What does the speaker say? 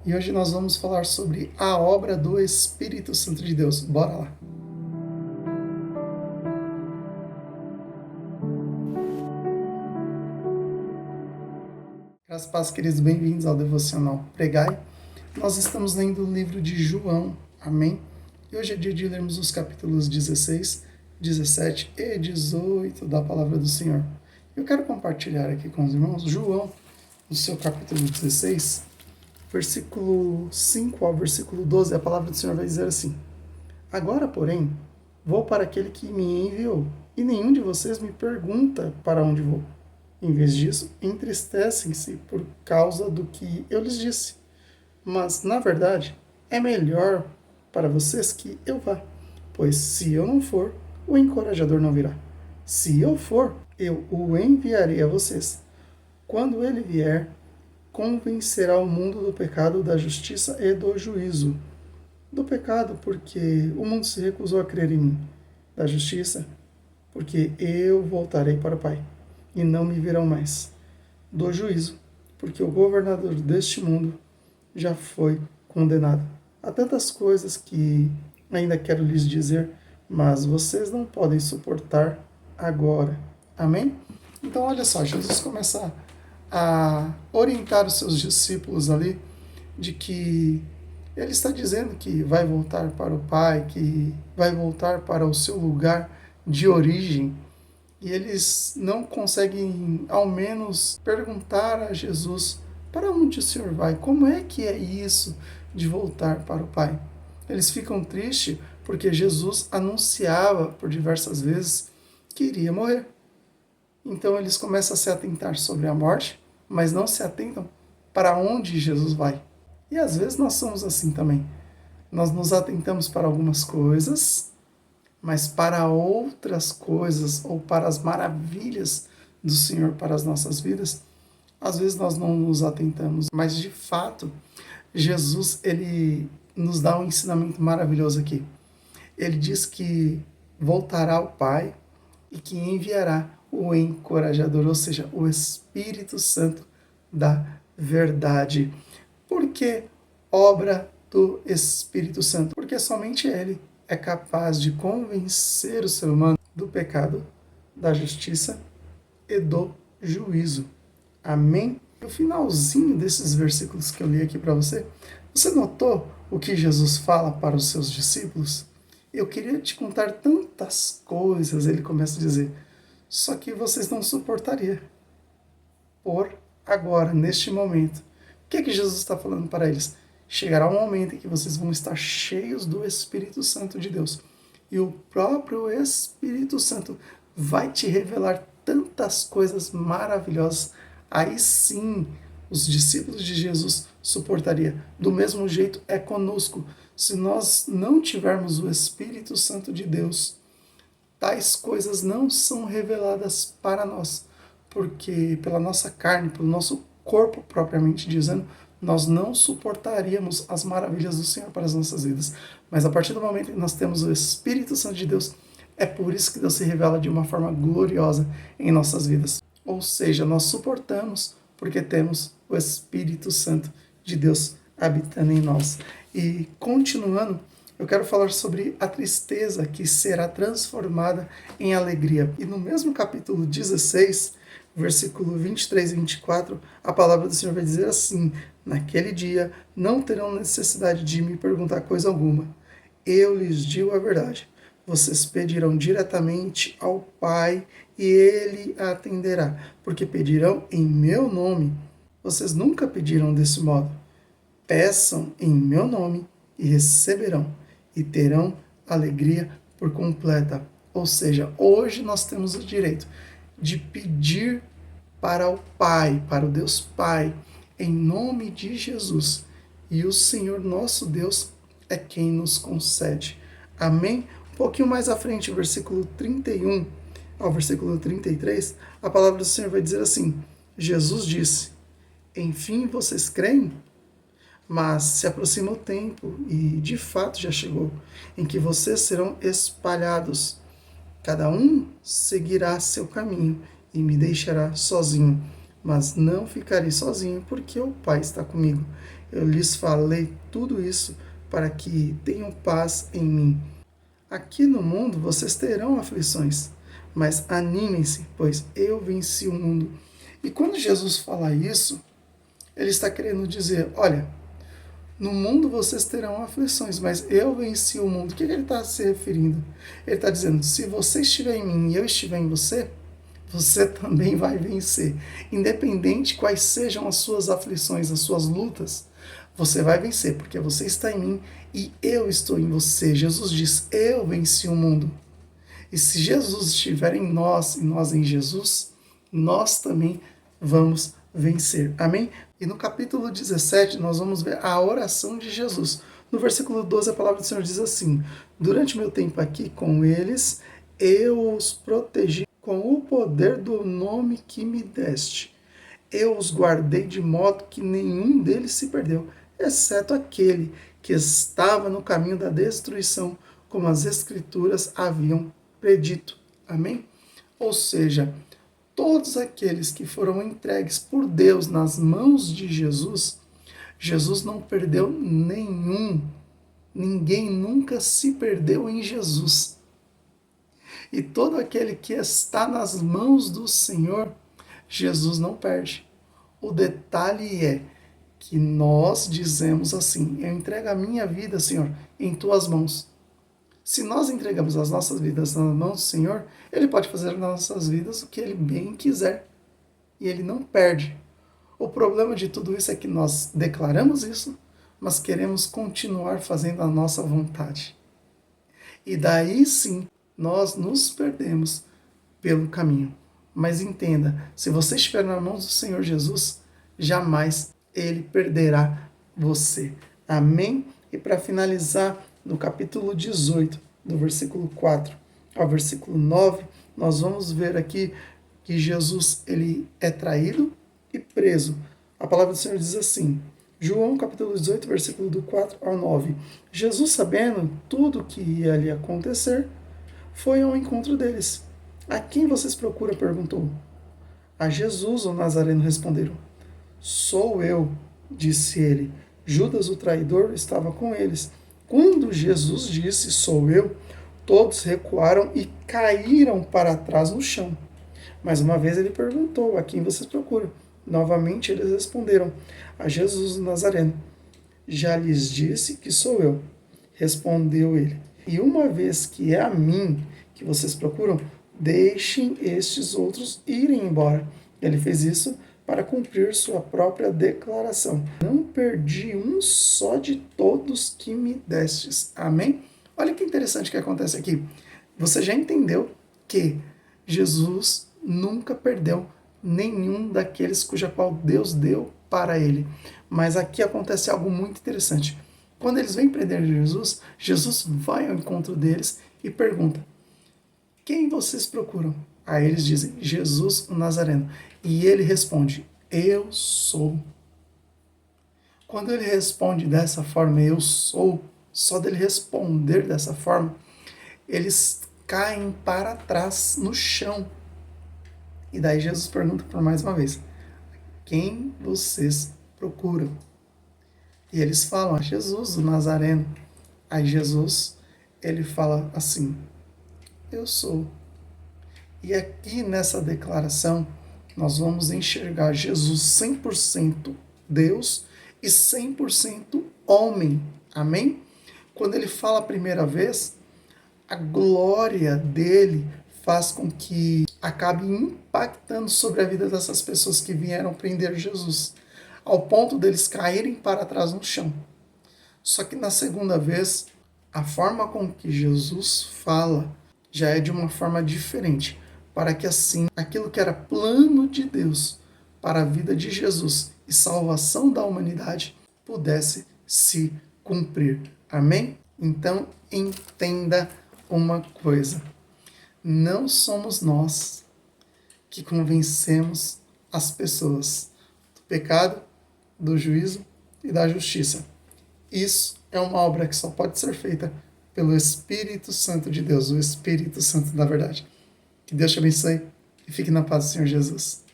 E hoje nós vamos falar sobre a obra do Espírito Santo de Deus. Bora lá! Graças a paz, queridos, bem-vindos ao Devocional Pregai. Nós estamos lendo o livro de João, amém? E hoje é dia de lermos os capítulos 16, 17 e 18 da Palavra do Senhor. Eu quero compartilhar aqui com os irmãos João, no seu capítulo 16, versículo 5 ao versículo 12, a Palavra do Senhor vai dizer assim: Agora, porém, vou para aquele que me enviou, e nenhum de vocês me pergunta para onde vou. Em vez disso, entristecem-se por causa do que eu lhes disse. Mas, na verdade, é melhor para vocês que eu vá, pois se eu não for, o encorajador não virá. Se eu for, eu o enviarei a vocês. Quando ele vier, convencerá o mundo do pecado, da justiça e do juízo. Do pecado, porque o mundo se recusou a crer em mim. Da justiça, porque eu voltarei para o Pai, e não me verão mais. Do juízo, porque o governador deste mundo já foi condenado. Há tantas coisas que ainda quero lhes dizer, mas vocês não podem suportar agora. Amém? Então, olha só, Jesus começa a orientar os seus discípulos ali de que ele está dizendo que vai voltar para o Pai, que vai voltar para o seu lugar de origem, e eles não conseguem, ao menos, perguntar a Jesus: para onde o Senhor vai? Como é que é isso de voltar para o Pai? Eles ficam tristes porque Jesus anunciava por diversas vezes que iria morrer. Então eles começam a se atentar sobre a morte, mas não se atentam para onde Jesus vai. E às vezes nós somos assim também. Nós nos atentamos para algumas coisas, mas para outras coisas ou para as maravilhas do Senhor para as nossas vidas, às vezes nós não nos atentamos. Mas de fato, Jesus, ele nos dá um ensinamento maravilhoso aqui. Ele diz que voltará ao Pai e que enviará o encorajador, ou seja, o Espírito Santo da verdade. Por que obra do Espírito Santo? Porque somente ele é capaz de convencer o ser humano do pecado, da justiça e do juízo. Amém? No finalzinho desses versículos que eu li aqui para você, você notou o que Jesus fala para os seus discípulos? Eu queria te contar tantas coisas, ele começa a dizer, só que vocês não suportariam por agora, neste momento. O que Jesus está falando para eles? Chegará um momento em que vocês vão estar cheios do Espírito Santo de Deus. E o próprio Espírito Santo vai te revelar tantas coisas maravilhosas. Aí sim, os discípulos de Jesus suportariam. Do mesmo jeito é conosco. Se nós não tivermos o Espírito Santo de Deus, tais coisas não são reveladas para nós, porque pela nossa carne, pelo nosso corpo propriamente dizendo, nós não suportaríamos as maravilhas do Senhor para as nossas vidas. Mas a partir do momento que nós temos o Espírito Santo de Deus, é por isso que Deus se revela de uma forma gloriosa em nossas vidas. Ou seja, nós suportamos porque temos o Espírito Santo de Deus habitando em nós. E continuando, eu quero falar sobre a tristeza que será transformada em alegria. E no mesmo capítulo 16, versículo 23 e 24, a palavra do Senhor vai dizer assim: naquele dia não terão necessidade de me perguntar coisa alguma. Eu lhes digo a verdade. Vocês pedirão diretamente ao Pai e Ele atenderá, porque pedirão em meu nome. Vocês nunca pediram desse modo. Peçam em meu nome e receberão, e terão alegria por completa. Ou seja, hoje nós temos o direito de pedir para o Pai, para o Deus Pai, em nome de Jesus. E o Senhor nosso Deus é quem nos concede. Amém? Um pouquinho mais à frente, versículo 31 ao versículo 33, a palavra do Senhor vai dizer assim: Jesus disse, enfim vocês creem? Mas se aproxima o tempo, e de fato já chegou, em que vocês serão espalhados. Cada um seguirá seu caminho e me deixará sozinho. Mas não ficarei sozinho, porque o Pai está comigo. Eu lhes falei tudo isso para que tenham paz em mim. Aqui no mundo vocês terão aflições, mas animem-se, pois eu venci o mundo. E quando Jesus fala isso, ele está querendo dizer, olha, no mundo vocês terão aflições, mas eu venci o mundo. O que ele está se referindo? Ele está dizendo, se você estiver em mim e eu estiver em você, você também vai vencer. Independente quais sejam as suas aflições, as suas lutas, você vai vencer, porque você está em mim e eu estou em você. Jesus diz, eu venci o mundo. E se Jesus estiver em nós e nós em Jesus, nós também vamos vencer. Amém? E no capítulo 17, nós vamos ver a oração de Jesus. No versículo 12, a palavra do Senhor diz assim, durante meu tempo aqui com eles, eu os protegi com o poder do nome que me deste. Eu os guardei de modo que nenhum deles se perdeu, exceto aquele que estava no caminho da destruição, como as Escrituras haviam predito. Amém? Ou seja, todos aqueles que foram entregues por Deus nas mãos de Jesus, Jesus não perdeu nenhum. Ninguém nunca se perdeu em Jesus. E todo aquele que está nas mãos do Senhor, Jesus não perde. O detalhe é que nós dizemos assim, eu entrego a minha vida, Senhor, em tuas mãos. Se nós entregamos as nossas vidas nas mãos do Senhor, Ele pode fazer nas nossas vidas o que Ele bem quiser. E Ele não perde. O problema de tudo isso é que nós declaramos isso, mas queremos continuar fazendo a nossa vontade. E daí sim, nós nos perdemos pelo caminho. Mas entenda, se você estiver nas mãos do Senhor Jesus, jamais Ele perderá você. Amém? E para finalizar, no capítulo 18, do versículo 4 ao versículo 9, nós vamos ver aqui que Jesus ele é traído e preso. A palavra do Senhor diz assim, João capítulo 18, versículo do 4 ao 9. Jesus, sabendo tudo o que ia lhe acontecer, foi ao encontro deles. A quem vocês procuram? Perguntou. A Jesus, o Nazareno, responderam. Sou eu, disse ele. Judas, o traidor, estava com eles. Quando Jesus disse, sou eu, todos recuaram e caíram para trás no chão. Mais uma vez ele perguntou, a quem vocês procuram? Novamente eles responderam, a Jesus o Nazareno. Já lhes disse que sou eu, respondeu ele. E uma vez que é a mim que vocês procuram, deixem estes outros irem embora. Ele fez isso para cumprir sua própria declaração. Não perdi um só de todos que me destes. Amém? Olha que interessante que acontece aqui. Você já entendeu que Jesus nunca perdeu nenhum daqueles cuja qual Deus deu para ele. Mas aqui acontece algo muito interessante. Quando eles vêm prender Jesus, Jesus vai ao encontro deles e pergunta, quem vocês procuram? Aí eles dizem, Jesus o Nazareno. E ele responde, eu sou. Quando ele responde dessa forma, eu sou, só dele responder dessa forma, eles caem para trás no chão. E daí Jesus pergunta por mais uma vez, quem vocês procuram? E eles falam, Jesus o Nazareno. Aí Jesus, ele fala assim, eu sou. E aqui nessa declaração, nós vamos enxergar Jesus 100% Deus e 100% homem. Amém? Quando ele fala a primeira vez, a glória dele faz com que acabe impactando sobre a vida dessas pessoas que vieram prender Jesus, ao ponto deles caírem para trás no chão. Só que na segunda vez, a forma com que Jesus fala já é de uma forma diferente, para que assim, aquilo que era plano de Deus para a vida de Jesus e salvação da humanidade pudesse se cumprir. Amém? Então, entenda uma coisa. Não somos nós que convencemos as pessoas do pecado, do juízo e da justiça. Isso é uma obra que só pode ser feita pelo Espírito Santo de Deus, o Espírito Santo da verdade. Que Deus te abençoe e fique na paz do Senhor Jesus.